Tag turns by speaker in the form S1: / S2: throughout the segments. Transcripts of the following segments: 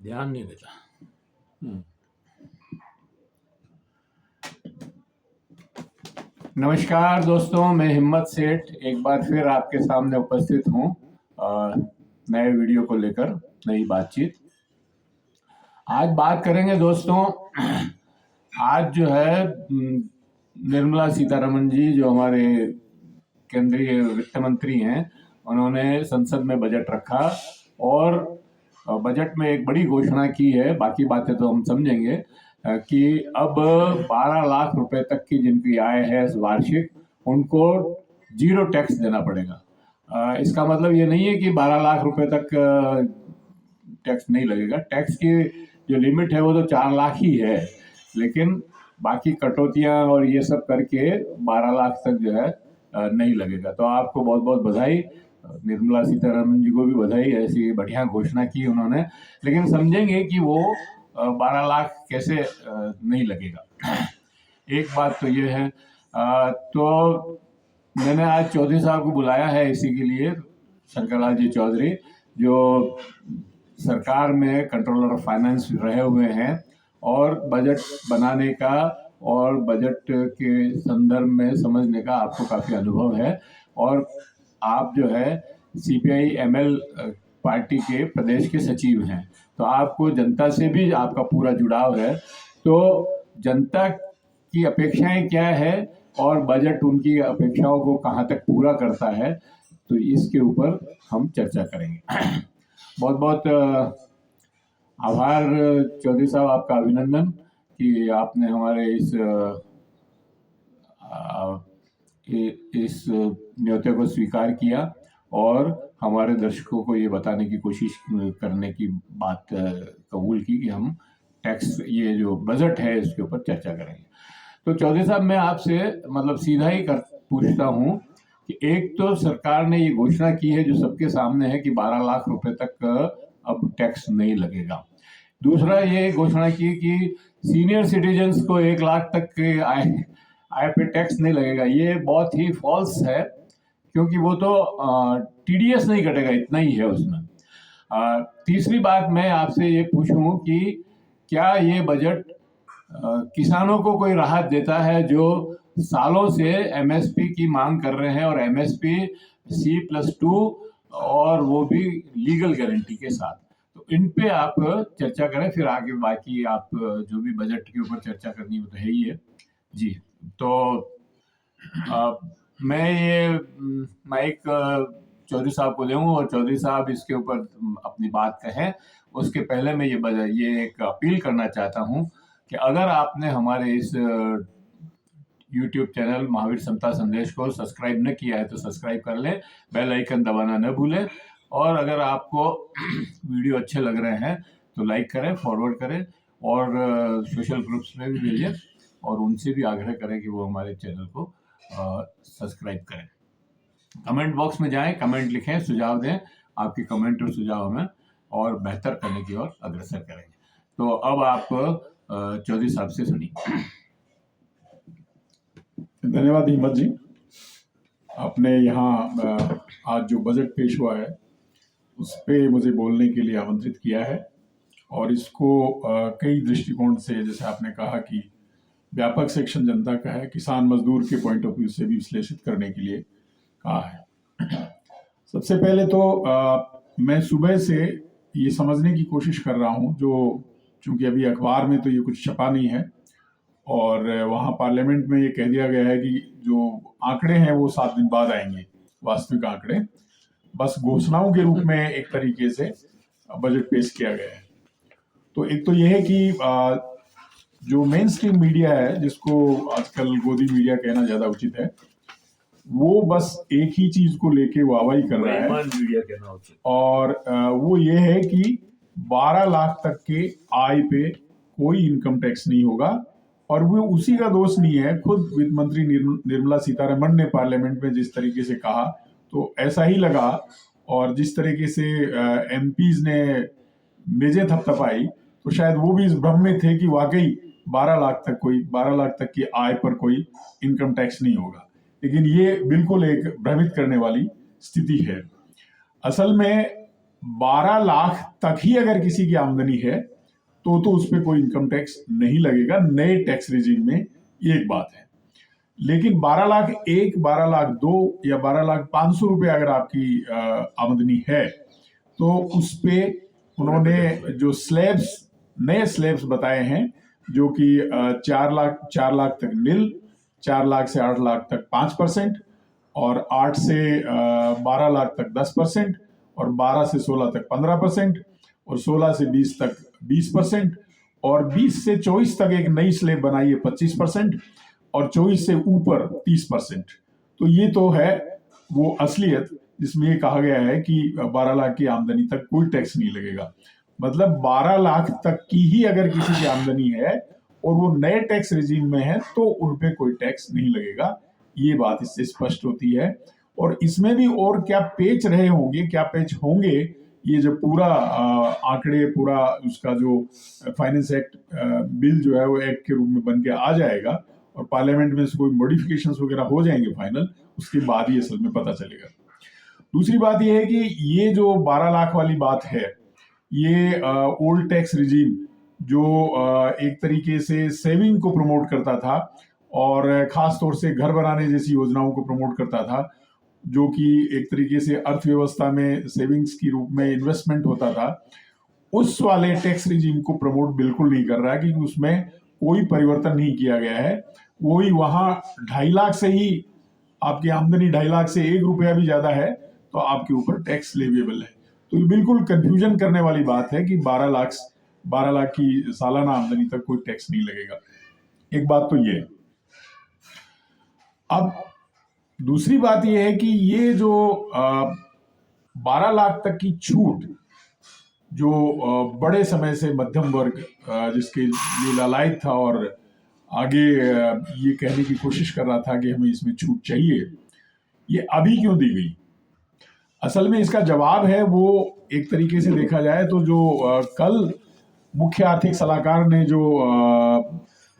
S1: ध्यान नहीं देता। नमस्कार दोस्तों, मैं हिम्मत सेठ एक बार फिर आपके सामने उपस्थित हूँ नए वीडियो को लेकर, नई बातचीत। आज बात करेंगे दोस्तों। आज जो है निर्मला सीतारमण जी, जो हमारे केंद्रीय वित्त मंत्री हैं, उन्होंने संसद में बजट रखा और बजट में एक बड़ी घोषणा की है। बाकी बातें तो हम समझेंगे कि अब 12 लाख रुपए तक की जिनकी आय है वार्षिक, उनको जीरो टैक्स देना पड़ेगा। इसका मतलब ये नहीं है कि 12 लाख रुपए तक टैक्स नहीं लगेगा। टैक्स की जो लिमिट है वो तो 4 लाख ही है, लेकिन बाकी कटौतियां और ये सब करके 12 लाख तक जो है नहीं लगेगा। तो आपको बहुत बहुत बधाई, निर्मला सीतारमण जी को भी बधाई, ऐसी बढ़िया घोषणा की उन्होंने। लेकिन समझेंगे कि वो 12 लाख कैसे नहीं लगेगा। एक बात तो ये है। तो मैंने आज चौधरी साहब को बुलाया है इसी के लिए, शंकरलाल जी चौधरी, जो सरकार में कंट्रोलर ऑफ फाइनेंस रहे हुए हैं और बजट बनाने का और बजट के संदर्भ में समझने का आपको काफ़ी अनुभव है। और आप जो है सीपीआई एमएल पार्टी के प्रदेश के सचिव हैं, तो आपको जनता से भी आपका पूरा जुड़ाव है। तो जनता की अपेक्षाएं क्या है और बजट उनकी अपेक्षाओं को कहाँ तक पूरा करता है, तो इसके ऊपर हम चर्चा करेंगे। बहुत बहुत आभार चौधरी साहब, आपका अभिनंदन कि आपने हमारे इस न्योते को स्वीकार किया और हमारे दर्शकों को ये बताने की कोशिश करने की बात कबूल की कि हम टैक्स, ये जो बजट है, इसके ऊपर चर्चा करेंगे। तो चौधरी साहब, मैं आपसे मतलब सीधा ही पूछता हूँ कि एक तो सरकार ने ये घोषणा की है जो सबके सामने है कि 12 लाख रुपए तक अब टैक्स नहीं लगेगा। दूसरा ये घोषणा की कि सीनियर सिटीजन्स को 1 लाख तक के आय पे टैक्स नहीं लगेगा। ये बहुत ही फॉल्स है, क्योंकि वो तो टीडीएस नहीं कटेगा, इतना ही है उसमें। तीसरी बात मैं आपसे ये पूछूं कि क्या ये बजट किसानों को कोई राहत देता है जो सालों से एमएसपी की मांग कर रहे हैं, और एमएसपी C+2 और वो भी लीगल गारंटी के साथ। तो इन पे आप चर्चा करें, फिर आगे बाकी आप जो भी बजट के ऊपर चर्चा करनी हो तो है ही है जी। तो मैं ये माइक चौधरी साहब को दूंगा और चौधरी साहब इसके ऊपर अपनी बात कहें। उसके पहले मैं ये एक अपील करना चाहता हूं कि अगर आपने हमारे इस YouTube चैनल महावीर समता संदेश को सब्सक्राइब न किया है तो सब्सक्राइब कर लें, बेल आइकन दबाना न भूलें, और अगर आपको वीडियो अच्छे लग रहे हैं तो लाइक करें, फॉरवर्ड करें और सोशल ग्रुप्स में भी भेजें, और उनसे भी आग्रह करें कि वो हमारे चैनल को सब्सक्राइब करें। कमेंट बॉक्स में जाएं, कमेंट लिखें, सुझाव दें। आपके कमेंट और सुझाव हमें और बेहतर करने की ओर अग्रसर करेंगे। तो अब आप चौधरी साहब से सुनिए।
S2: धन्यवाद हिम्मत जी, आपने यहाँ आज जो बजट पेश हुआ है उस पे मुझे बोलने के लिए आमंत्रित किया है, और इसको कई दृष्टिकोण से, जैसे आपने कहा कि व्यापक सेक्शन जनता का है, किसान मजदूर के पॉइंट ऑफ व्यू से भी विश्लेषित करने के लिए कहा है। सबसे पहले तो मैं सुबह से ये समझने की कोशिश कर रहा हूँ, जो चूंकि अभी अखबार में तो ये कुछ छपा नहीं है और वहाँ पार्लियामेंट में ये कह दिया गया है कि जो आंकड़े हैं वो 7 दिन बाद आएंगे, वास्तविक आंकड़े। बस घोषणाओं के रूप में एक तरीके से बजट पेश किया गया है। तो एक तो ये है कि जो मेन स्ट्रीम मीडिया है, जिसको आजकल गोदी मीडिया कहना ज्यादा उचित है, वो बस एक ही चीज को लेके वाहवाही कर रहा है,
S1: मीडिया कहना उचित,
S2: और वो ये है कि 12 लाख तक के आय पे कोई इनकम टैक्स नहीं होगा। और वो उसी का दोष नहीं है, खुद वित्त मंत्री निर्मला सीतारमण ने पार्लियामेंट में जिस तरीके से कहा तो ऐसा ही लगा, और जिस तरीके से एमपीज ने मेजें थपथपाई तो शायद वो भी इस भ्रम में थे कि वाकई 12 लाख तक की आय पर कोई इनकम टैक्स नहीं होगा। लेकिन ये बिल्कुल एक भ्रमित करने वाली स्थिति है। असल में 12 लाख तक ही अगर किसी की आमदनी है तो उस पर कोई इनकम टैक्स नहीं लगेगा नए टैक्स रिजीम में, ये एक बात है। लेकिन 12 लाख एक, 12 लाख दो या 12 लाख 500 रुपये अगर आपकी आमदनी है तो उस पे उन्होंने जो स्लैब्स, नए स्लैब्स बताए हैं, जो कि 4 लाख तक नील, 4 लाख से 8 लाख तक 5%, और 8 से 12 लाख तक 10%, और 12 से 16 तक 15%, और 16 से 20 तक 20%, और 20 से 24 तक एक नई स्लैब बनाई है 25%, और 24 से ऊपर 30%। तो ये तो है वो असलियत जिसमें ये कहा गया है कि 12 लाख की आमदनी तक कोई टैक्स नहीं लगेगा। मतलब 12 लाख तक की ही अगर किसी की आमदनी है और वो नए टैक्स रिजीम में है तो उन पे कोई टैक्स नहीं लगेगा, ये बात इससे स्पष्ट होती है। और इसमें भी और क्या पेच रहे होंगे, क्या पेच होंगे, ये जो पूरा आंकड़े, पूरा उसका जो फाइनेंस एक्ट बिल जो है वो एक्ट के रूप में बन के आ जाएगा और पार्लियामेंट में से कोई मॉडिफिकेशंस वगैरह हो जाएंगे फाइनल, उसके बाद ही असल में पता चलेगा। दूसरी बात यह है कि ये जो 12 लाख वाली बात है, ये ओल्ड टैक्स रिजीम जो एक तरीके से सेविंग को प्रमोट करता था और खास तौर से घर बनाने जैसी योजनाओं को प्रमोट करता था, जो कि एक तरीके से अर्थव्यवस्था में सेविंग्स के रूप में इन्वेस्टमेंट होता था, उस वाले टैक्स रिजीम को प्रमोट बिल्कुल नहीं कर रहा है, क्योंकि उसमें कोई परिवर्तन नहीं किया गया है। वही वहां 2.5 लाख से ही आपकी आमदनी 2.5 लाख से 1 रुपया भी ज्यादा है तो आपके ऊपर टैक्स लेवेबल है। तो ये बिल्कुल कंफ्यूजन करने वाली बात है कि 12 लाख की सालाना आमदनी तक कोई टैक्स नहीं लगेगा। एक बात तो ये। अब दूसरी बात यह है कि ये जो 12 लाख तक की छूट जो बड़े समय से मध्यम वर्ग जिसके लिए लालायित था और आगे ये कहने की कोशिश कर रहा था कि हमें इसमें छूट चाहिए, ये अभी क्यों दी गई? असल में इसका जवाब है वो, एक तरीके से देखा जाए तो जो कल मुख्य आर्थिक सलाहकार ने जो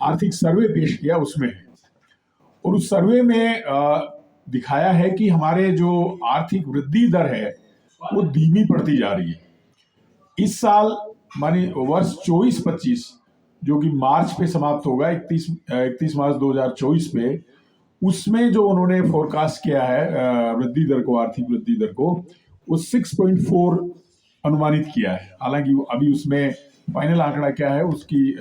S2: आर्थिक सर्वे पेश किया उसमें है। और उस सर्वे में दिखाया है कि हमारे जो आर्थिक वृद्धि दर है वो धीमी पड़ती जा रही है। इस साल मानी वर्ष 24-25 जो कि मार्च पे समाप्त होगा, 31 मार्च 2024 पे, उसमें जो उन्होंने फोरकास्ट किया है वृद्धि दर को, आर्थिक वृद्धि दर को, वो 6.4 अनुमानित किया है। हालांकि अभी उसमें फाइनल आंकड़ा क्या है उसकी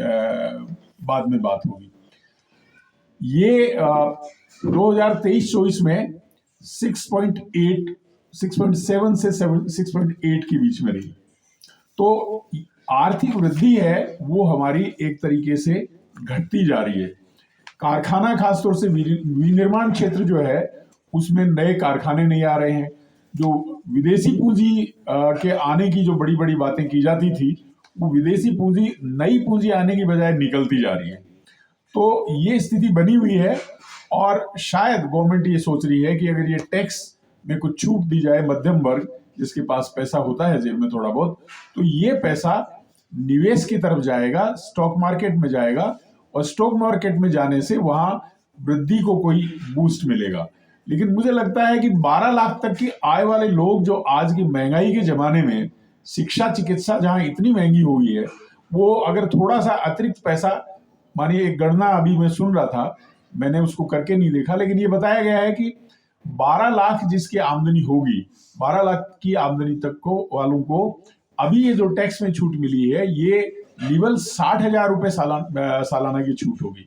S2: बाद में बात होगी। ये 2023-24 में 6.8, 6.7 से 6.8 के बीच में रही। तो आर्थिक वृद्धि है वो हमारी एक तरीके से घटती जा रही है। कारखाना, खासतौर से विनिर्माण क्षेत्र जो है उसमें नए कारखाने नहीं आ रहे हैं। जो विदेशी पूंजी के आने की जो बड़ी बड़ी बातें की जाती थी, वो विदेशी पूंजी, नई पूंजी आने की बजाय निकलती जा रही है। तो ये स्थिति बनी हुई है और शायद गवर्नमेंट ये सोच रही है कि अगर ये टैक्स में कुछ छूट दी जाए मध्यम वर्ग जिसके पास पैसा होता है जेब में थोड़ा बहुत, तो ये पैसा निवेश की तरफ जाएगा, स्टॉक मार्केट में जाएगा, और स्टॉक मार्केट में जाने से वहां वृद्धि को कोई बूस्ट मिलेगा। लेकिन मुझे लगता है कि 12 लाख तक की आय वाले लोग जो आज की महंगाई के जमाने में शिक्षा चिकित्सा जहां इतनी महंगी हो गई है, वो अगर थोड़ा सा अतिरिक्त पैसा, मानिए एक गणना अभी मैं सुन रहा था, मैंने उसको करके नहीं देखा, लेकिन ये बताया गया है कि 12 लाख जिसकी आमदनी होगी, 12 लाख की आमदनी तक को वालों को अभी ये जो टैक्स में छूट मिली है, ये लेवल 60,000 रुपए सालाना की छूट होगी।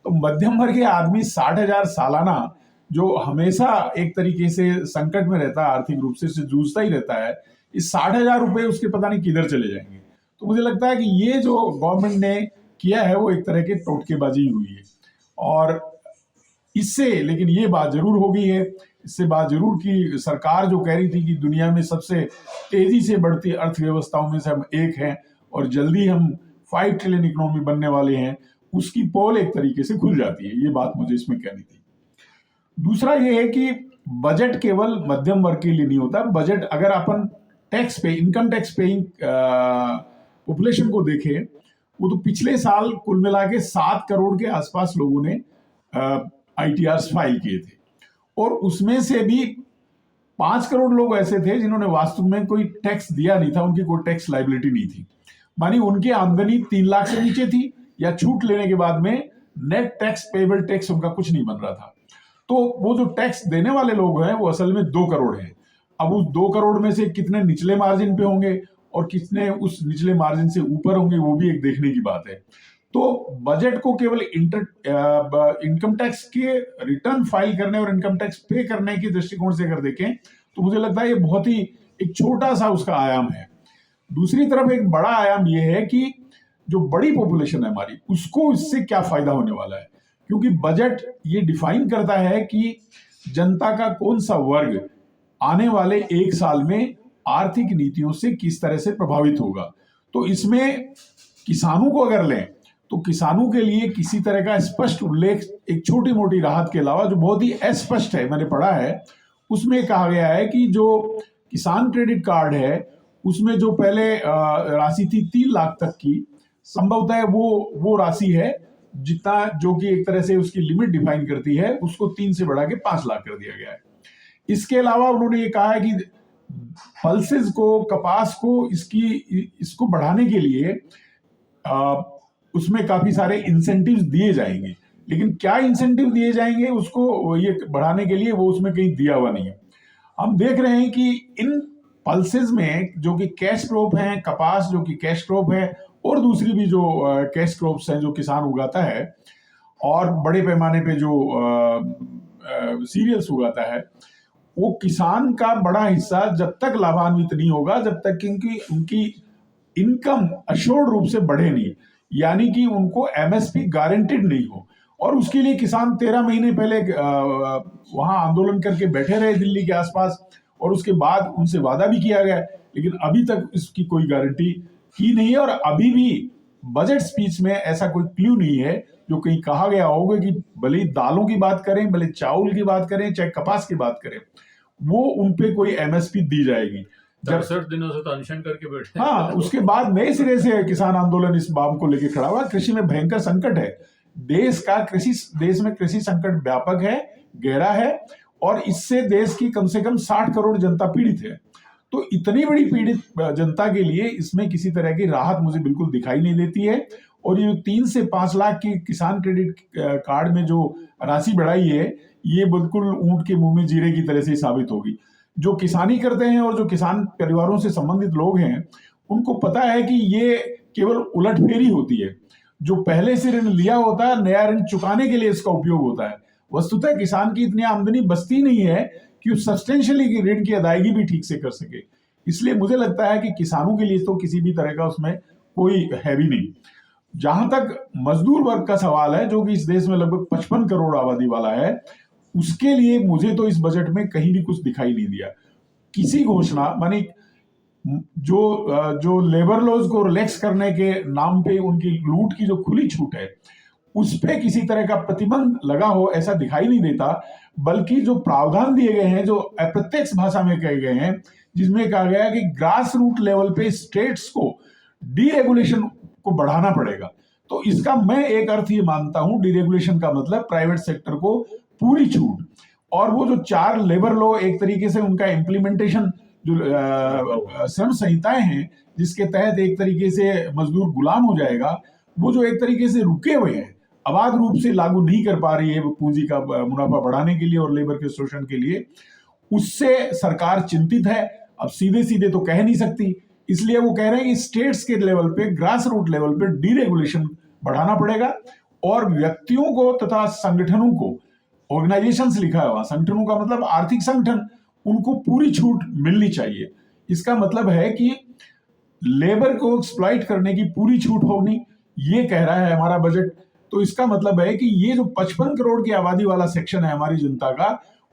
S2: तो मध्यम वर्ग के आदमी 60,000 सालाना, जो हमेशा एक तरीके से संकट में रहता है, आर्थिक रूप से जूझता ही रहता है, इस 60,000 रुपए उसके पता नहीं किधर चले जाएंगे। तो मुझे लगता है कि ये जो गवर्नमेंट ने किया है वो एक तरह की टोटकेबाजी हुई है। और इससे, लेकिन ये बात जरूर हो गई है, इससे बात जरूर की सरकार जो कह रही थी कि दुनिया में सबसे तेजी से बढ़ती अर्थव्यवस्थाओं में से हम एक हैं और जल्दी हम 5 ट्रिलियन इकोनॉमी बनने वाले हैं, उसकी पोल एक तरीके से खुल जाती है। ये बात मुझे इसमें कहनी थी। दूसरा ये है कि बजट केवल मध्यम वर्ग के लिए नहीं होता। बजट अगर अपन टैक्स पे, इनकम टैक्स पेइंग पॉपुलेशन को देखें, वो तो पिछले साल कुल मिला के 7 करोड़ के आसपास लोगों ने ITRs फाइल किए थे, और उसमें से भी 5 करोड़ लोग ऐसे थे जिन्होंने वास्तव में कोई टैक्स दिया नहीं था, उनकी कोई टैक्स लाइबिलिटी नहीं थी, मानी उनकी आमदनी 3 लाख से नीचे थी या छूट लेने के बाद में नेट टैक्स पेबल टैक्स उनका कुछ नहीं बन रहा था। तो वो जो टैक्स देने वाले लोग हैं वो असल में 2 करोड़ हैं। अब उस 2 करोड़ में से कितने निचले मार्जिन पे होंगे और कितने उस निचले मार्जिन से ऊपर होंगे, वो भी एक देखने की बात है। तो बजट को केवल इनकम टैक्स के रिटर्न फाइल करने और इनकम टैक्स पे करने के दृष्टिकोण से अगर देखें तो मुझे लगता है ये बहुत ही एक छोटा सा उसका आयाम है। दूसरी तरफ एक बड़ा आयाम ये है कि जो बड़ी पॉपुलेशन है हमारी, उसको इससे क्या फायदा होने वाला है, क्योंकि बजट ये डिफाइन करता है कि जनता का कौन सा वर्ग आने वाले 1 साल में आर्थिक नीतियों से किस तरह से प्रभावित होगा। तो इसमें किसानों को अगर लें तो किसानों के लिए किसी तरह का स्पष्ट उल्लेख, एक छोटी मोटी राहत के अलावा जो बहुत ही अस्पष्ट है, मैंने पढ़ा है, उसमें कहा गया है कि जो किसान क्रेडिट कार्ड है उसमें जो पहले राशि थी 3 लाख तक की, संभवतः वो राशि है जितना, जो कि एक तरह से उसकी लिमिट डिफाइन करती है, उसको 3 से बढ़ा के 5 लाख कर दिया गया है। इसके अलावा उन्होंने ये कहा है कि पल्सेस को, कपास को, इसको बढ़ाने के लिए उसमें काफी सारे इंसेंटिव्स दिए जाएंगे, लेकिन क्या इंसेंटिव दिए जाएंगे उसको ये बढ़ाने के लिए, वो उसमें कहीं दिया हुआ नहीं है। हम देख रहे हैं कि इन पल्सेस में जो कि कैश क्रॉप हैं, कपास जो कि कैश क्रॉप है, और दूसरी भी जो कैश क्रॉप्स हैं जो किसान उगाता है, और बड़े पैमाने पे जो सीरियल्स उगाता है, वो किसान का बड़ा हिस्सा जब तक लाभान्वित नहीं होगा, जब तक कि उनकी इनकम अश्योर्ड रूप से बढ़े नहीं, यानी कि उनको एमएसपी गारंटेड नहीं हो। और उसके लिए किसान 13 महीने पहले वहां आंदोलन करके बैठे रहे दिल्ली के आसपास, और उसके बाद उनसे वादा भी किया गया, लेकिन अभी तक इसकी कोई गारंटी की नहीं है। और अभी भी बजट स्पीच में ऐसा कोई क्लू नहीं है जो कहीं कहा गया होगा कि भले ही दालों की बात करें, भले चावल की बात करें, चाहे कपास की बात करें, वो उनपे कोई एमएसपी दी जाएगी।
S3: 67 दिनों से तो अनशन करके बैठे।
S2: हाँ, उसके बाद नए सिरे से किसान आंदोलन इस बात को लेकर खड़ा हुआ। कृषि में भयंकर संकट है, देश में कृषि संकट व्यापक है, गहरा है, और इससे देश की कम से कम 60 करोड़ जनता पीड़ित है। तो इतनी बड़ी पीड़ित जनता के लिए इसमें किसी तरह की राहत मुझे बिल्कुल दिखाई नहीं देती है। और ये 3 से 5 लाख की किसान क्रेडिट कार्ड में जो राशि बढ़ाई है, ये बिल्कुल ऊंट के मुंह में जीरे की तरह से साबित होगी। जो किसानी करते हैं और जो किसान परिवारों से संबंधित लोग हैं, उनको पता है कि ये केवल उलटफेरी होती है। जो पहले से ऋण लिया होता है, नया ऋण चुकाने के लिए इसका उपयोग होता है। वस्तुतः किसान की इतनी आमदनी बचती नहीं है कि उस सब्सटेंशियली ऋण की अदायगी भी ठीक से कर सके। इसलिए मुझे लगता है कि किसानों के लिए तो किसी भी तरह का उसमें कोई है भी नहीं। जहां तक मजदूर वर्ग का सवाल है, जो कि इस देश में लगभग 55 करोड़ आबादी वाला है, उसके लिए मुझे तो इस बजट में कहीं भी कुछ दिखाई नहीं दिया। किसी घोषणा, मानी जो लेबर लॉज को रिलैक्स करने के नाम पे उनकी लूट की जो खुली छूट है, उस पे किसी तरह का प्रतिबंध लगा हो, ऐसा दिखाई नहीं देता। बल्कि जो प्रावधान दिए गए हैं, जो अप्रत्यक्ष भाषा में कहे गए हैं, जिसमें कहा गया है कि ग्रास रूट लेवल पे स्टेट्स को डीरेगुलेशन को बढ़ाना पड़ेगा। तो इसका मैं एक अर्थ ये मानता हूं, डीरेगुलेशन का मतलब प्राइवेट सेक्टर को पूरी छूट। और वो जो 4 लेबर लॉ, एक तरीके से उनका इम्प्लीमेंटेशन, जो श्रम संहिताएं हैं जिसके तहत एक तरीके से मजदूर गुलाम हो जाएगा, वो जो एक तरीके से रुके हुए हैं, अबाध रूप से लागू नहीं कर पा रही है पूंजी का मुनाफा बढ़ाने के लिए और लेबर के शोषण के लिए, उससे सरकार चिंतित है। अब सीधे सीधे तो कह नहीं सकती, इसलिए वो कह रहे हैं कि स्टेट्स के लेवल पे, ग्रास रूट लेवल पे डीरेगुलेशन बढ़ाना पड़ेगा, और व्यक्तियों को तथा संगठनों को, ऑर्गेनाइजेशंस लिखा है वहां, संगठनों का मतलब आर्थिक संगठन, उनको पूरी छूट मिलनी चाहिए। इसका मतलब है कि लेबर को एक्सप्लॉइट करने की पूरी छूट होगी, ये कह रहा है हमारा बजट। तो इसका मतलब है कि ये जो 55 करोड़ की आबादी वाला सेक्शन है हमारी जनता का,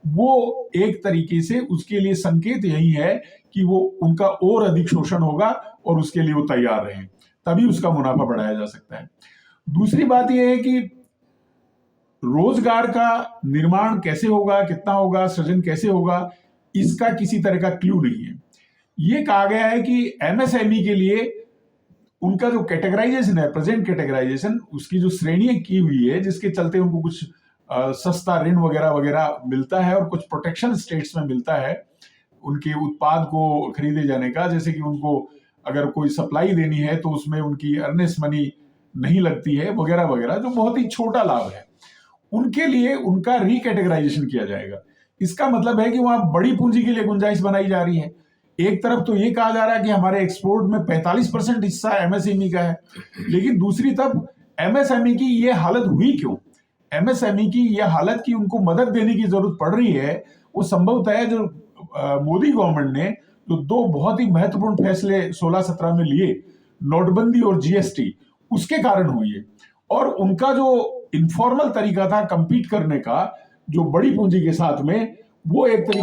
S2: वो एक तरीके से उसके लिए संकेत यही है कि वो उनका और अधिक शोषण होगा, और उसके लिए वो तैयार रहे, तभी उसका मुनाफा बढ़ाया जा सकता है। दूसरी बात यह है कि रोजगार का निर्माण कैसे होगा, कितना होगा, सृजन कैसे होगा, इसका किसी तरह का क्लू नहीं है। ये कहा गया है कि एमएसएमई के लिए उनका जो कैटेगराइजेशन है, प्रेजेंट कैटेगराइजेशन, उसकी जो श्रेणियां की हुई है, जिसके चलते उनको कुछ सस्ता ऋण वगैरह वगैरह मिलता है और कुछ प्रोटेक्शन स्टेट्स में मिलता है, उनके उत्पाद को खरीदे जाने का, जैसे कि उनको अगर कोई सप्लाई देनी है तो उसमें उनकी अर्नेस्ट मनी नहीं लगती है वगैरह वगैरह, जो बहुत ही छोटा लाभ है, उनके लिए उनका रिकैटेगराइजेशन किया जाएगा। इसका मतलब है कि वहां बड़ी पूंजी के लिए गुंजाइश बनाई जा रही है। एक तरफ तो ये कहा जा रहा है कि हमारे एक्सपोर्ट में 45% हिस्सा एमएसएमई का है, लेकिन दूसरी तरफ एमएसएमई की ये हालत हुई क्यों? एमएसएमई की ये हालत की उनको मदद देने की जरूरत पड़ रही है, वो संभवतः है जो मोदी गवर्नमेंट ने जो दो बहुत ही महत्वपूर्ण फैसले 16-17 में लिए, नोटबंदी और जीएसटी, उसके कारण हुई है। और उनका जो इनफॉर्मल तरीका था कंपीट करने का, जो बड़ी पूंजी के साथ में, वो एक तरीके